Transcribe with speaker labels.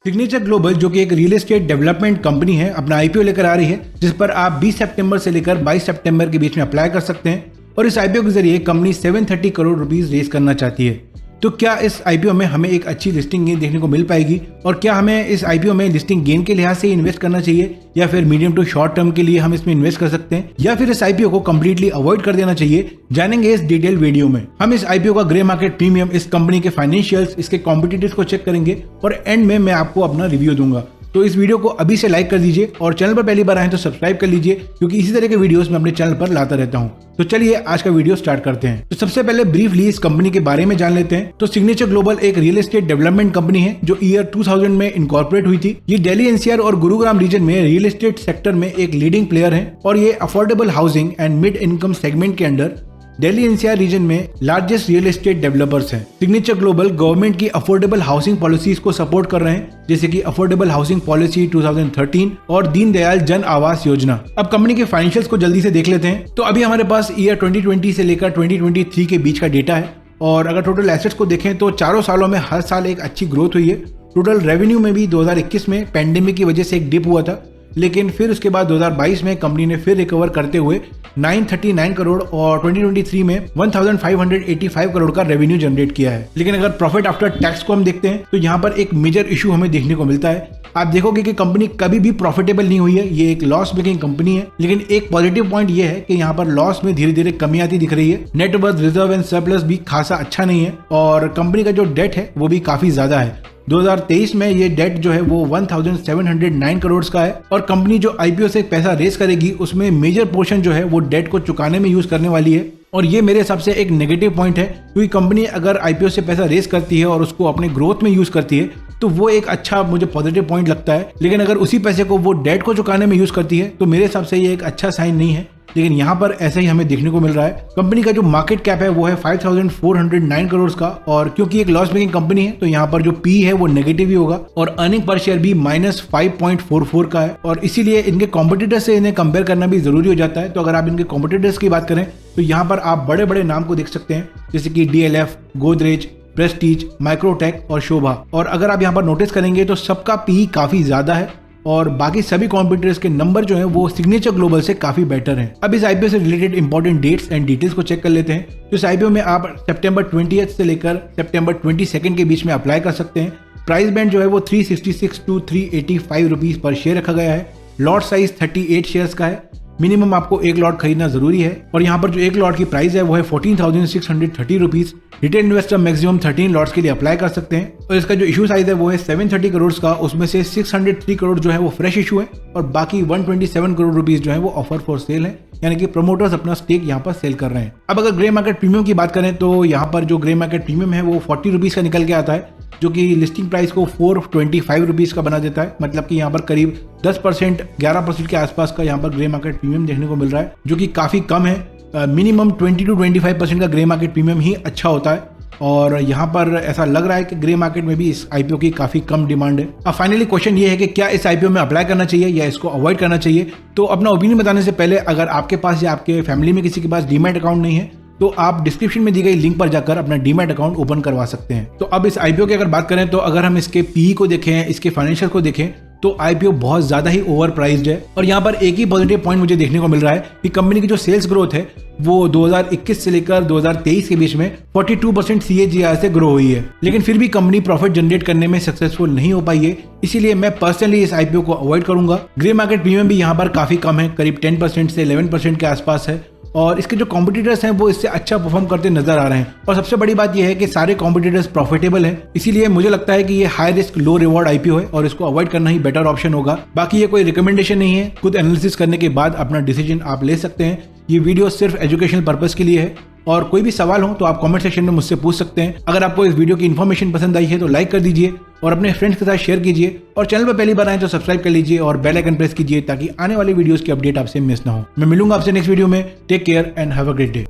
Speaker 1: Signature global जो कि एक रियल एस्टेट डेवलपमेंट कंपनी है अपना आईपीओ लेकर आ रही है, जिस पर आप 20 सितंबर से लेकर 22 सितंबर के बीच में अप्लाई कर सकते हैं। और इस आईपीओ के जरिए कंपनी 730 करोड़ रुपीस रेज करना चाहती है। तो क्या इस आईपीओ में हमें एक अच्छी लिस्टिंग गेन देखने को मिल पाएगी और क्या हमें इस आईपीओ में लिस्टिंग गेन के लिहाज से इन्वेस्ट करना चाहिए या फिर मीडियम टू शॉर्ट टर्म के लिए हम इसमें इन्वेस्ट कर सकते हैं या फिर इस आईपीओ को कंप्लीटली अवॉइड कर देना चाहिए, जानेंगे इस डिटेल वीडियो में। हम इस आईपीओ का ग्रे मार्केट प्रीमियम, इस कंपनी के फाइनेंशियल्स, इसके कॉम्पिटिटर्स को चेक करेंगे और एंड में मैं आपको अपना रिव्यू दूंगा। तो इस वीडियो को अभी से लाइक कर दीजिए और चैनल पर पहली बार आए तो सब्सक्राइब कर लीजिए, क्योंकि इसी तरह के वीडियोस मैं अपने चैनल पर लाता रहता हूं। तो चलिए आज का वीडियो स्टार्ट करते हैं। तो सबसे पहले ब्रीफली इस कंपनी के बारे में जान लेते हैं। तो सिग्नेचर ग्लोबल एक रियल एस्टेट डेवलपमेंट कंपनी है जो ईयर 2000 में इनकॉर्पोरेट हुई थी। ये दिल्ली एनसीआर और गुरुग्राम रीजन में रियल एस्टेट सेक्टर में एक लीडिंग प्लेयर है और ये affordable housing and mid income segment के अंडर दिल्ली एनसीआर रीजन में लार्जेस्ट रियल एस्टेट डेवलपर्स हैं। सिग्नेचर ग्लोबल गवर्नमेंट की अफोर्डेबल हाउसिंग पॉलिसीज को सपोर्ट कर रहे हैं, जैसे कि अफोर्डेबल हाउसिंग पॉलिसी 2013 और दीनदयाल जन आवास योजना। अब कंपनी के फाइनेंशियल्स को जल्दी से देख लेते हैं। तो अभी हमारे पास ईयर 2020 से लेकर 2023 के बीच का डेटा है और अगर टोटल एसेट्स को देखें तो चारों सालों में हर साल एक अच्छी ग्रोथ हुई है। टोटल रेवेन्यू में भी 2021 में पैंडेमिक की वजह से एक डिप हुआ था, लेकिन फिर उसके बाद 2022 में कंपनी ने फिर रिकवर करते हुए 939 करोड़ और 2023 में 1585 करोड़ का रेवेन्यू जनरेट किया है। लेकिन अगर प्रॉफिट आफ्टर टैक्स को हम देखते हैं तो यहाँ पर एक मेजर इशू हमें देखने को मिलता है। आप देखोगे कि कंपनी कभी भी प्रॉफिटेबल नहीं हुई है, ये एक लॉस मेकिंग कंपनी है। लेकिन एक पॉजिटिव पॉइंट ये है कि यहाँ पर लॉस में धीरे धीरे कमी आती दिख रही है। Net worth, reserve and surplus भी खासा अच्छा नहीं है और कंपनी का जो डेट है वो भी काफी ज्यादा है। 2023 में ये डेट जो है वो 1709 करोड़ का है और कंपनी जो आईपीओ से पैसा रेस करेगी उसमें मेजर पोर्शन जो है वो डेट को चुकाने में यूज करने वाली है। और ये मेरे हिसाब से एक नेगेटिव पॉइंट है, क्योंकि कंपनी अगर आईपीओ से पैसा रेस करती है और उसको अपने ग्रोथ में यूज करती है तो वो एक अच्छा मुझे पॉजिटिव पॉइंट लगता है। लेकिन अगर उसी पैसे को वो डेट को चुकाने में यूज करती है तो मेरे हिसाब से ये एक अच्छा साइन नहीं है। लेकिन यहाँ पर ऐसा ही हमें देखने को मिल रहा है। कंपनी का जो मार्केट कैप है वो है 5409 करोड़ का और क्योंकि एक लॉस मेकिंग कंपनी है तो यहाँ पर जो पी है वो नेगेटिव ही होगा और अर्निंग पर शेयर भी -5.44 का है और इसीलिए इनके कॉम्पिटिटर्स से इन्हें कंपेयर करना भी जरूरी हो जाता है। तो अगर आप इनके कॉम्पिटिटर्स की बात करें तो यहाँ पर आप बड़े बड़े नाम को देख सकते हैं, जैसे कि DLF, गोदरेज, प्रेस्टीज, माइक्रोटेक और शोभा। और अगर आप यहाँ पर नोटिस करेंगे तो सबका पी काफी ज्यादा है और बाकी सभी कॉम्पिटिटर्स के नंबर जो है वो सिग्नेचर ग्लोबल से काफी बेटर हैं। अब इस आईपीओ से related important dates and details को चेक कर लेते हैं। तो इस आईपीओ में आप सितंबर 20 से लेकर सितंबर 22 के बीच में अप्लाई कर सकते हैं। प्राइस बैंड जो है वो 366 टू 385 रुपीज पर शेयर रखा गया है। लॉट साइज 38 शेयर्स का है। मिनिमम आपको एक लॉट खरीदना जरूरी है और यहाँ पर जो एक लॉट की प्राइस है वो है 14,630 rupees. Retail investor maximum 13 lots के लिए अप्लाई कर सकते हैं और इसका जो इशू साइज है वो है 730 करोड़ का। उसमें से 603 करोड़ जो है वो फ्रेश इशू है और बाकी 127 करोड़ रुपीज जो है वो ऑफर फॉर सेल है, यानी कि प्रमोटर्स अपना स्टेक यहाँ पर सेल कर रहे हैं। अब अगर ग्रे मार्केट प्रीमियम की बात करें तो यहाँ पर जो ग्रे मार्केट प्रीमियम है वो 40 रुपीज का निकल के आता है, जो कि लिस्टिंग प्राइस को 425 रुपीज का बना देता है। मतलब कि यहाँ पर करीब 10% 11% के आसपास का यहाँ पर ग्रे मार्केट प्रीमियम देखने को मिल रहा है, जो कि काफी कम है। मिनिमम 20 to 25% का ग्रे मार्केट प्रीमियम ही अच्छा होता है और यहाँ पर ऐसा लग रहा है कि ग्रे मार्केट में भी इस आईपीओ की काफी कम डिमांड है। अब फाइनली क्वेश्चन ये है कि क्या इस आईपीओ में अप्लाई करना चाहिए या इसको अवॉइड करना चाहिए। तो अपना ओपिनियन बताने से पहले अगर आपके पास या आपके फैमिली में किसी के पास डीमैट अकाउंट नहीं है तो आप डिस्क्रिप्शन में दी गई लिंक पर जाकर अपना डीमैट अकाउंट ओपन करवा सकते हैं। तो अब इस आईपीओ की अगर बात करें तो अगर हम इसके पीई को देखें, इसके फाइनेंशियल को देखें तो आईपीओ बहुत ज्यादा ही ओवर प्राइस्ड है। और यहाँ पर एक ही पॉजिटिव पॉइंट मुझे देखने को मिल रहा है कि कंपनी की जो सेल्स ग्रोथ है वो 2021 से लेकर 2023 के बीच में 42% CAGR से ग्रो हुई है। लेकिन फिर भी कंपनी प्रॉफिट जनरेट करने में सक्सेसफुल नहीं हो पाई है, इसीलिए मैं पर्सनली इस आईपीओ को अवॉइड करूंगा। ग्रे मार्केट प्रीमियम भी यहाँ पर काफी कम है, करीब 10% से 11% के आसपास है और इसके जो कॉम्पिटिटर्स हैं वो इससे अच्छा परफॉर्म करते नजर आ रहे हैं। और सबसे बड़ी बात यह है कि सारे कॉम्पिटिटर्स प्रॉफिटेबल हैं, इसीलिए मुझे लगता है कि ये हाई रिस्क लो रिवॉर्ड आईपीओ है और इसको अवॉइड करना ही बेटर ऑप्शन होगा। बाकी ये कोई रिकमेंडेशन नहीं है, खुद एनालिसिस करने के बाद अपना डिसीजन आप ले सकते हैं। ये वीडियो सिर्फ एजुकेशनल पर्पस के लिए है और कोई भी सवाल हो तो आप कमेंट सेक्शन में मुझसे पूछ सकते हैं। अगर आपको इस वीडियो की इन्फॉर्मेशन पसंद आई है तो लाइक कर दीजिए और अपने फ्रेंड्स के साथ शेयर कीजिए और चैनल पर पहली बार आए तो सब्सक्राइब कर लीजिए और बेल आइकन प्रेस कीजिए ताकि आने वाली वीडियोस की अपडेट आपसे मिस ना हो। मैं मिलूंगा आपसे नेक्स्ट वीडियो में। Take care and have a great day.